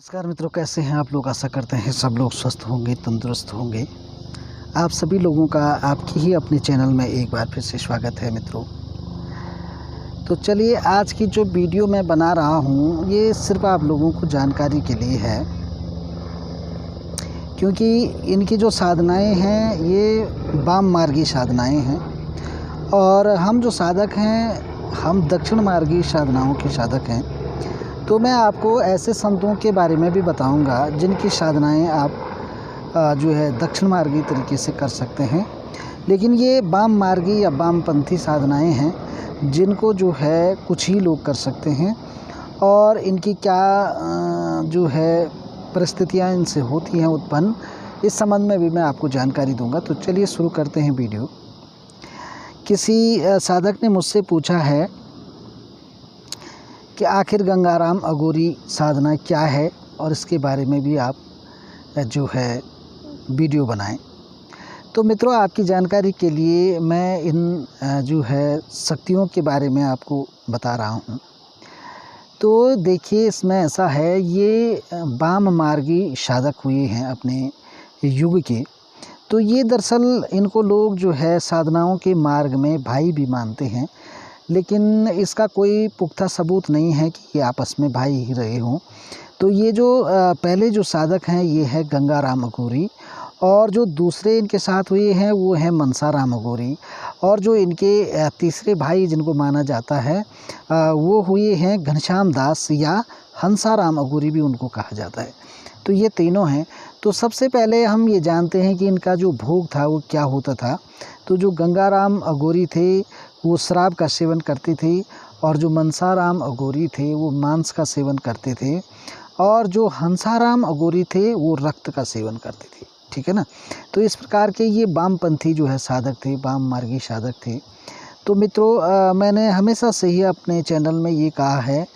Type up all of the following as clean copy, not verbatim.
नमस्कार मित्रों, कैसे हैं आप लोग। आशा करते हैं सब लोग स्वस्थ होंगे, तंदुरुस्त होंगे। आप सभी लोगों का आपकी ही अपने चैनल में एक बार फिर से स्वागत है मित्रों। तो चलिए, आज की जो वीडियो मैं बना रहा हूँ ये सिर्फ आप लोगों को जानकारी के लिए है, क्योंकि इनकी जो साधनाएं हैं ये वाम मार्गी साधनाएं हैं और हम जो साधक हैं हम दक्षिण मार्गी साधनाओं के साधक हैं। तो मैं आपको ऐसे संतों के बारे में भी बताऊंगा जिनकी साधनाएं आप जो है दक्षिण मार्गी तरीके से कर सकते हैं, लेकिन ये वाम मार्गी या वामपंथी साधनाएं हैं जिनको जो है कुछ ही लोग कर सकते हैं और इनकी क्या जो है परिस्थितियां इनसे होती हैं उत्पन्न, इस संबंध में भी मैं आपको जानकारी दूंगा। तो चलिए शुरू करते हैं वीडियो। किसी साधक ने मुझसे पूछा है कि आखिर गंगाराम अघोरी साधना क्या है और इसके बारे में भी आप जो है वीडियो बनाएं। तो मित्रों, आपकी जानकारी के लिए मैं इन जो है शक्तियों के बारे में आपको बता रहा हूं। तो देखिए, इसमें ऐसा है, ये वाम मार्गी साधक हुए हैं अपने युग के। तो ये दरअसल इनको लोग जो है साधनाओं के मार्ग में भाई भी मानते हैं, लेकिन इसका कोई पुख्ता सबूत नहीं है कि ये आपस में भाई ही रहे हों। तो ये जो पहले जो साधक हैं ये है गंगाराम अघोरी, और जो दूसरे इनके साथ हुए हैं वो है मनसाराम अघोरी, और जो इनके तीसरे भाई जिनको माना जाता है वो हुए हैं घनश्याम दास या हंसाराम अघोरी भी उनको कहा जाता है। तो ये तीनों हैं। तो सबसे पहले हम ये जानते हैं कि इनका जो भोग था वो क्या होता था। तो जो गंगाराम अघोरी थे वो शराब का सेवन करते थे, और जो मनसाराम अघोरी थे वो मांस का सेवन करते थे, और जो हंसाराम अघोरी थे वो रक्त का सेवन करते थे। ठीक है ना। तो इस प्रकार के ये वामपंथी जो है साधक थे, वाम मार्गी साधक थे। तो मित्रों, मैंने हमेशा से ही अपने चैनल में ये कहा है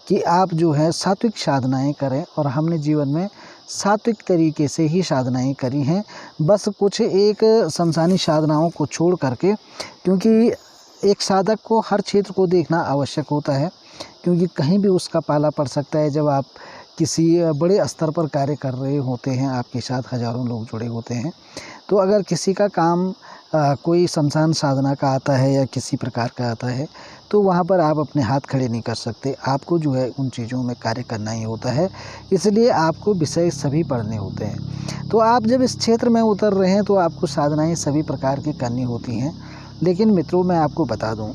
कि आप जो है सात्विक साधनाएं करें, और हमने जीवन में सात्विक तरीके से ही साधनाएं करी हैं, बस कुछ एक शमशानी साधनाओं को छोड़ करके, क्योंकि एक साधक को हर क्षेत्र को देखना आवश्यक होता है, क्योंकि कहीं भी उसका पाला पड़ सकता है। जब आप किसी बड़े स्तर पर कार्य कर रहे होते हैं, आपके साथ हज़ारों लोग जुड़े होते हैं, तो अगर किसी का काम कोई शमशान साधना का आता है या किसी प्रकार का आता है, तो वहाँ पर आप अपने हाथ खड़े नहीं कर सकते। आपको जो है उन चीज़ों में कार्य करना ही होता है, इसलिए आपको विषय सभी पढ़ने होते हैं। तो आप जब इस क्षेत्र में उतर रहे हैं तो आपको साधनाएँ सभी प्रकार की करनी होती हैं। लेकिन मित्रों, मैं आपको बता दूं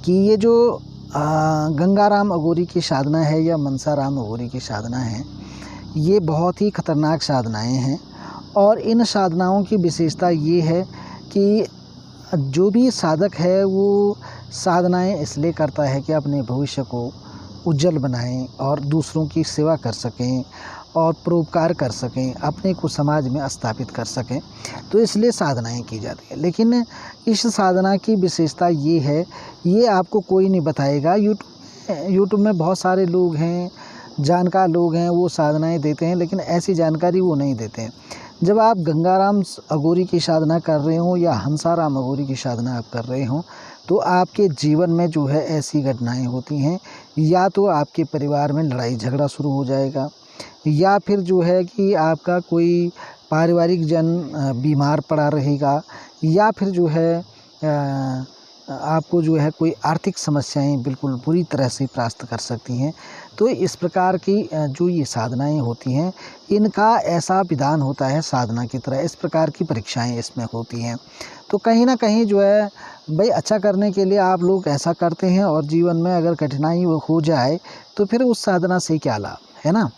कि ये जो गंगाराम अघोरी की साधना है या मनसाराम अघोरी की साधना है, ये बहुत ही खतरनाक साधनाएं हैं। और इन साधनाओं की विशेषता ये है कि जो भी साधक है वो साधनाएं इसलिए करता है कि अपने भविष्य को उज्जवल बनाएं और दूसरों की सेवा कर सकें और परोपकार कर सकें, अपने को समाज में स्थापित कर सकें। तो इसलिए साधनाएं की जाती है। लेकिन इस साधना की विशेषता ये है, ये आपको कोई नहीं बताएगा। यूट्यूब में बहुत सारे लोग हैं, जानकार लोग हैं, वो साधनाएं देते हैं, लेकिन ऐसी जानकारी वो नहीं देते हैं। जब आप गंगाराम अघोरी की साधना कर रहे हो या हंसाराम अघोरी की साधना आप कर रहे हो, तो आपके जीवन में जो है ऐसी घटनाएं होती हैं, या तो आपके परिवार में लड़ाई झगड़ा शुरू हो जाएगा, या फिर जो है कि आपका कोई पारिवारिक जन बीमार पड़ा रहेगा, या फिर जो है आपको जो है कोई आर्थिक समस्याएं बिल्कुल बुरी तरह से त्रास्त कर सकती हैं। तो इस प्रकार की जो ये साधनाएं होती हैं, इनका ऐसा विधान होता है साधना की तरह। इस प्रकार की परीक्षाएं इसमें होती हैं। तो कहीं ना कहीं जो है भाई अच्छा करने के लिए आप लोग ऐसा करते हैं, और जीवन में अगर कठिनाई हो जाए तो फिर उस साधना से क्या लाभ, है ना।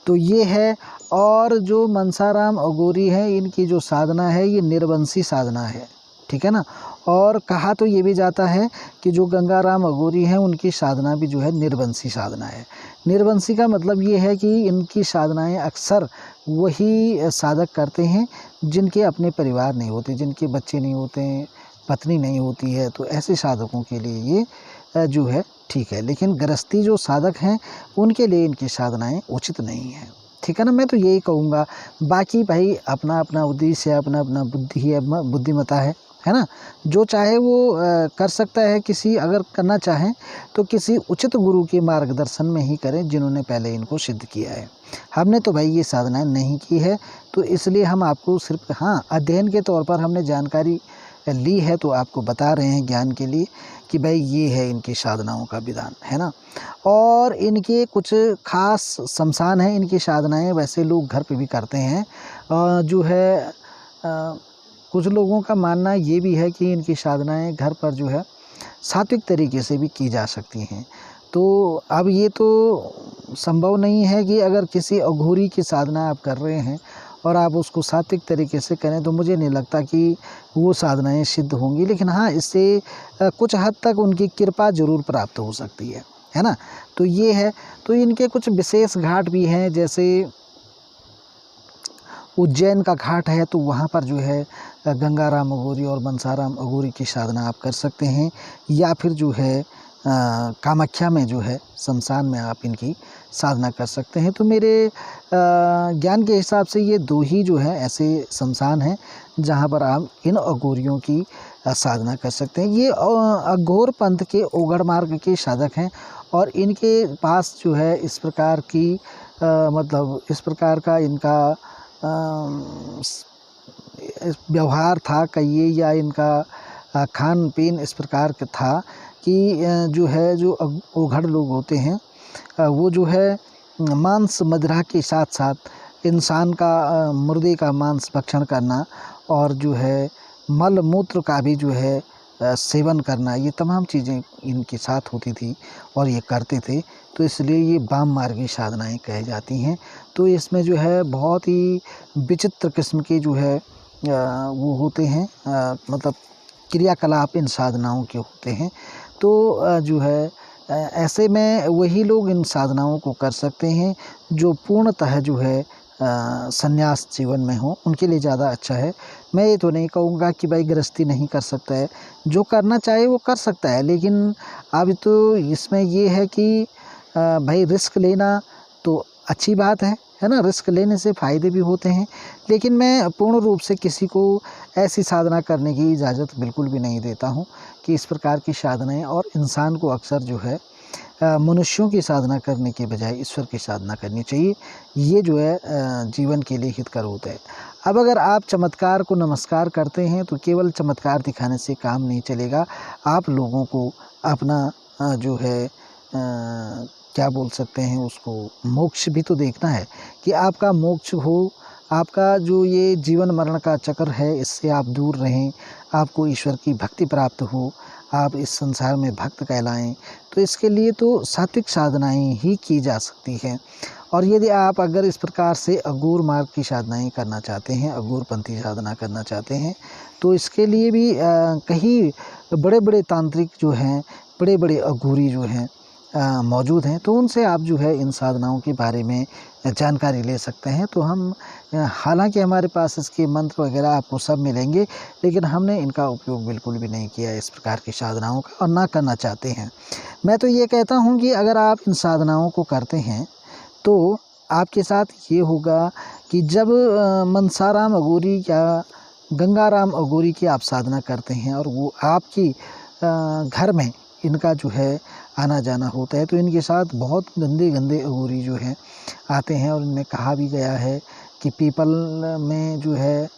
तो ये है। और जो मनसाराम अघोरी है, इनकी जो साधना है ये निर्वंशी साधना है। ठीक है ना। और कहा तो ये भी जाता है कि जो गंगाराम अघोरी हैं उनकी साधना भी जो है निर्वंशी साधना है। निर्वंशी का मतलब ये है कि इनकी साधनाएं अक्सर वही साधक करते हैं जिनके अपने परिवार नहीं होते, जिनके बच्चे नहीं होते हैं, पत्नी नहीं होती है। तो ऐसे साधकों के लिए ये जो है ठीक है, लेकिन गृहस्थी जो साधक हैं उनके लिए इनकी साधनाएं उचित नहीं हैं। ठीक है ना। मैं तो यही कहूँगा। बाकी भाई अपना अपना उद्देश्य है, अपना अपना बुद्धि है, बुद्धिमता है। है ना। जो चाहे वो कर सकता है, किसी अगर करना चाहें तो किसी उचित गुरु के मार्गदर्शन में ही करें, जिन्होंने पहले इनको सिद्ध किया है। हमने तो भाई ये साधनाएं नहीं की है, तो इसलिए हम आपको सिर्फ हाँ अध्ययन के तौर पर हमने जानकारी ली है, तो आपको बता रहे हैं ज्ञान के लिए कि भाई ये है इनकी साधनाओं का विधान, है ना। और इनके कुछ खास शमशान हैं, इनकी साधनाएं वैसे लोग घर पे भी करते हैं। जो है कुछ लोगों का मानना ये भी है कि इनकी साधनाएं घर पर जो है सात्विक तरीके से भी की जा सकती हैं। तो अब ये तो संभव नहीं है कि अगर किसी अघोरी की साधना आप कर रहे हैं और आप उसको सात्विक तरीके से करें, तो मुझे नहीं लगता कि वो साधनाएं सिद्ध होंगी। लेकिन हाँ, इससे कुछ हद तक उनकी कृपा ज़रूर प्राप्त हो सकती है ना। तो ये है। तो इनके कुछ विशेष घाट भी हैं, जैसे उज्जैन का घाट है, तो वहाँ पर जो है गंगाराम अघोरी और बंसाराम अघोरी की साधना आप कर सकते हैं। या फिर जो है कामाख्या में जो है शमशान में आप इनकी साधना कर सकते हैं। तो मेरे ज्ञान के हिसाब से ये दो ही जो है ऐसे शमशान हैं जहाँ पर आप इन अघोरियों की साधना कर सकते हैं। ये अघोर पंथ के ओगढ़ मार्ग के साधक हैं, और इनके पास जो है इस प्रकार की मतलब इस प्रकार का इनका व्यवहार था कहिए, या इनका खान पीन इस प्रकार का था कि जो है जो ओघड़ लोग होते हैं वो जो है मांस मदिरा के साथ साथ इंसान का मुर्दे का मांस भक्षण करना, और जो है मल मूत्र का भी जो है सेवन करना, ये तमाम चीज़ें इनके साथ होती थी और ये करते थे। तो इसलिए ये वाम मार्गी साधनाएं कही जाती हैं। तो इसमें जो है बहुत ही विचित्र किस्म के जो है वो होते हैं, मतलब क्रियाकलाप इन साधनाओं के होते हैं। तो जो है ऐसे में वही लोग इन साधनाओं को कर सकते हैं जो पूर्णतः जो है संन्यास जीवन में हो, उनके लिए ज़्यादा अच्छा है। मैं ये तो नहीं कहूँगा कि भाई गृहस्थी नहीं कर सकता है, जो करना चाहे वो कर सकता है। लेकिन अब तो इसमें ये है कि भाई रिस्क लेना तो अच्छी बात है ना। रिस्क लेने से फ़ायदे भी होते हैं। लेकिन मैं पूर्ण रूप से किसी को ऐसी साधना करने की इजाज़त बिल्कुल भी नहीं देता हूँ कि इस प्रकार की साधनाएं, और इंसान को अक्सर जो है मनुष्यों की साधना करने के बजाय ईश्वर की साधना करनी चाहिए। ये जो है जीवन के लिए हितकर होता है। अब अगर आप चमत्कार को नमस्कार करते हैं, तो केवल चमत्कार दिखाने से काम नहीं चलेगा। आप लोगों को अपना जो है क्या बोल सकते हैं उसको, मोक्ष भी तो देखना है कि आपका मोक्ष हो, आपका जो ये जीवन मरण का चक्र है इससे आप दूर रहें, आपको ईश्वर की भक्ति प्राप्त हो, आप इस संसार में भक्त कहलाएं। तो इसके लिए तो सात्विक साधनाएं ही की जा सकती हैं। और यदि आप अगर इस प्रकार से अघोर मार्ग की साधनाएं करना चाहते हैं, अघोरपंथी साधना करना चाहते हैं, तो इसके लिए भी कई बड़े बड़े तांत्रिक जो हैं, बड़े बड़े अघोरी जो हैं मौजूद हैं। तो उनसे आप जो है इन साधनाओं के बारे में जानकारी ले सकते हैं। तो हम हालांकि हमारे पास इसके मंत्र वगैरह आपको सब मिलेंगे, लेकिन हमने इनका उपयोग बिल्कुल भी नहीं किया इस प्रकार की साधनाओं का, और ना करना चाहते हैं। मैं तो ये कहता हूँ कि अगर आप इन साधनाओं को करते हैं तो आपके साथ ये होगा कि जब मनसाराम अघोरी या गंगाराम अघोरी की आप साधना करते हैं और वो आपकी घर में इनका जो है आना जाना होता है, तो इनके साथ बहुत गंदे गंदे अघोरी जो हैं आते हैं। और इनमें कहा भी गया है कि पीपल में जो है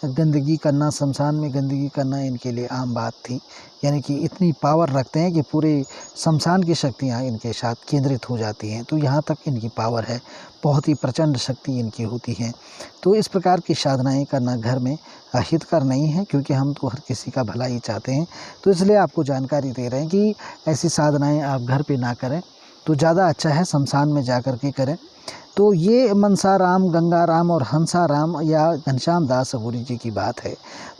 गंदगी करना, शमशान में गंदगी करना इनके लिए आम बात थी। यानी कि इतनी पावर रखते हैं कि पूरे शमशान की शक्तियाँ इनके साथ केंद्रित हो जाती हैं। तो यहाँ तक इनकी पावर है, बहुत ही प्रचंड शक्ति इनकी होती है। तो इस प्रकार की साधनाएं करना घर में हितकर नहीं है, क्योंकि हम तो हर किसी का भला ही चाहते हैं। तो इसलिए आपको जानकारी दे रहे हैं कि ऐसी साधनाएं आप घर पे ना करें, तो ज़्यादा अच्छा है शमशान में जा कर के करें। तो ये मनसाराम, गंगाराम और हंसाराम या घनश्याम दास अघोरी जी की बात है।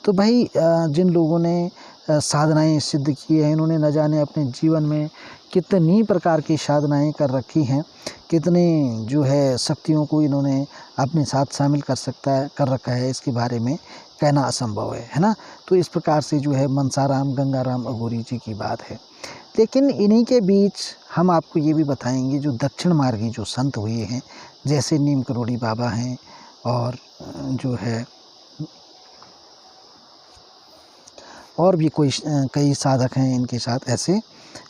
तो भाई जिन लोगों ने साधनाएं सिद्ध की हैं, इन्होंने न जाने अपने जीवन में कितनी प्रकार की साधनाएं कर रखी हैं, कितने जो है शक्तियों को इन्होंने अपने साथ शामिल कर रखा है, इसके बारे में कहना असंभव है ना। तो इस प्रकार से जो है मनसाराम, गंगाराम अघोरी जी की बात है। लेकिन इन्हीं के बीच हम आपको ये भी बताएंगे जो दक्षिण मार्गी जो संत हुए हैं, जैसे नीम करोड़ी बाबा हैं, और जो है और भी कई साधक हैं इनके साथ ऐसे।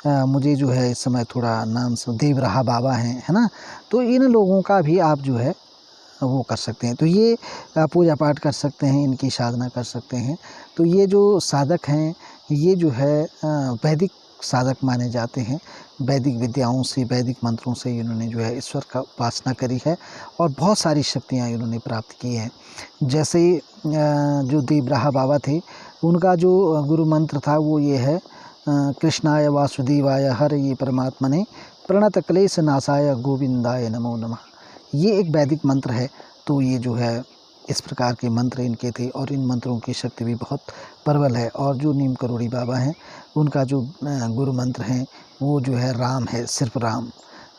मुझे जो है इस समय थोड़ा नाम से देवराहा बाबा हैं, है ना। तो इन लोगों का भी आप जो है वो कर सकते हैं। तो ये पूजा पाठ कर सकते हैं, इनकी साधना कर सकते हैं। तो ये जो साधक हैं ये जो है वैदिक साधक माने जाते हैं। वैदिक विद्याओं से, वैदिक मंत्रों से इन्होंने जो है ईश्वर का उपासना करी है और बहुत सारी शक्तियाँ इन्होंने प्राप्त की हैं। जैसे जो देवराहा बाबा थे, उनका जो गुरु मंत्र था वो ये है, कृष्णाय वासुदेवाय हरये परमात्मने प्रणत क्लेश नाशाय गोविंदाय नमो नमः। ये एक वैदिक मंत्र है। तो ये जो है इस प्रकार के मंत्र इनके थे और इन मंत्रों की शक्ति भी बहुत प्रबल है। और जो नीम करोड़ी बाबा हैं उनका जो गुरु मंत्र है वो जो है राम है, सिर्फ राम।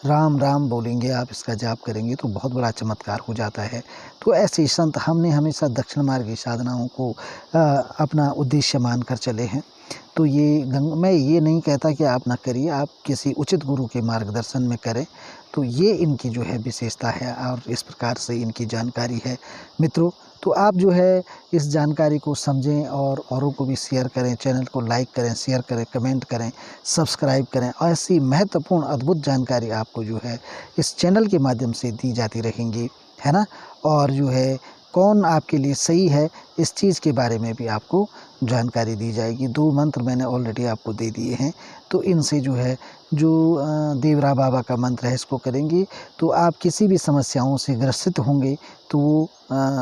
राम राम बोलेंगे आप, इसका जाप करेंगे तो बहुत बड़ा चमत्कार हो जाता है। तो ऐसे संत हमने हमेशा दक्षिण मार्ग की साधनाओं को अपना उद्देश्य मानकर चले हैं। तो ये मैं ये नहीं कहता कि आप ना करिए, आप किसी उचित गुरु के मार्गदर्शन में करें। तो ये इनकी जो है विशेषता है और इस प्रकार से इनकी जानकारी है मित्रों। तो आप जो है इस जानकारी को समझें और औरों को भी शेयर करें, चैनल को लाइक करें, शेयर करें, कमेंट करें, सब्सक्राइब करें। और ऐसी महत्वपूर्ण अद्भुत जानकारी आपको जो है इस चैनल के माध्यम से दी जाती रहेंगी, है ना। और जो है कौन आपके लिए सही है इस चीज़ के बारे में भी आपको जानकारी दी जाएगी। 2 मंत्र मैंने ऑलरेडी आपको दे दिए हैं। तो इनसे जो है जो देवराहा बाबा का मंत्र है इसको करेंगे तो आप किसी भी समस्याओं से ग्रसित होंगे तो वो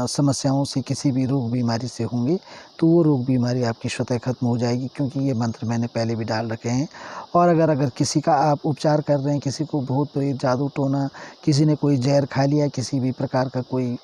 समस्याओं से, किसी भी रोग बीमारी से होंगे तो वो रोग बीमारी आपकी स्वतः खत्म हो जाएगी, क्योंकि ये मंत्र मैंने पहले भी डाल रखे हैं। और अगर किसी का आप उपचार कर रहे हैं, किसी को भूत प्रेत जादू टोना, किसी ने कोई जहर खा लिया, किसी भी प्रकार का कोई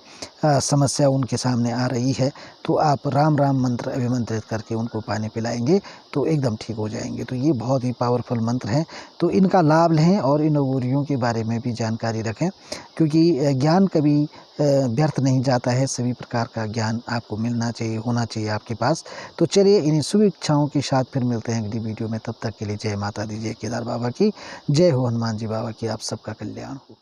समस्या उनके सामने आ रही है, तो आप राम राम मंत्र अभिमंत्रित करके उनको पानी पिलाएंगे तो एकदम ठीक हो जाएंगे। तो ये बहुत ही पावरफुल मंत्र हैं। तो इनका लाभ लें और इन अघोरियों के बारे में भी जानकारी रखें, क्योंकि ज्ञान कभी व्यर्थ नहीं जाता है। सभी प्रकार का ज्ञान आपको मिलना चाहिए, होना चाहिए आपके पास। तो चलिए इन्हीं शुभ इच्छाओं के साथ फिर मिलते हैं अगली वीडियो में। तब तक के लिए जय माता दी, जय केदार बाबा की, जय हो हनुमान जी बाबा की। आप सबका कल्याण हो।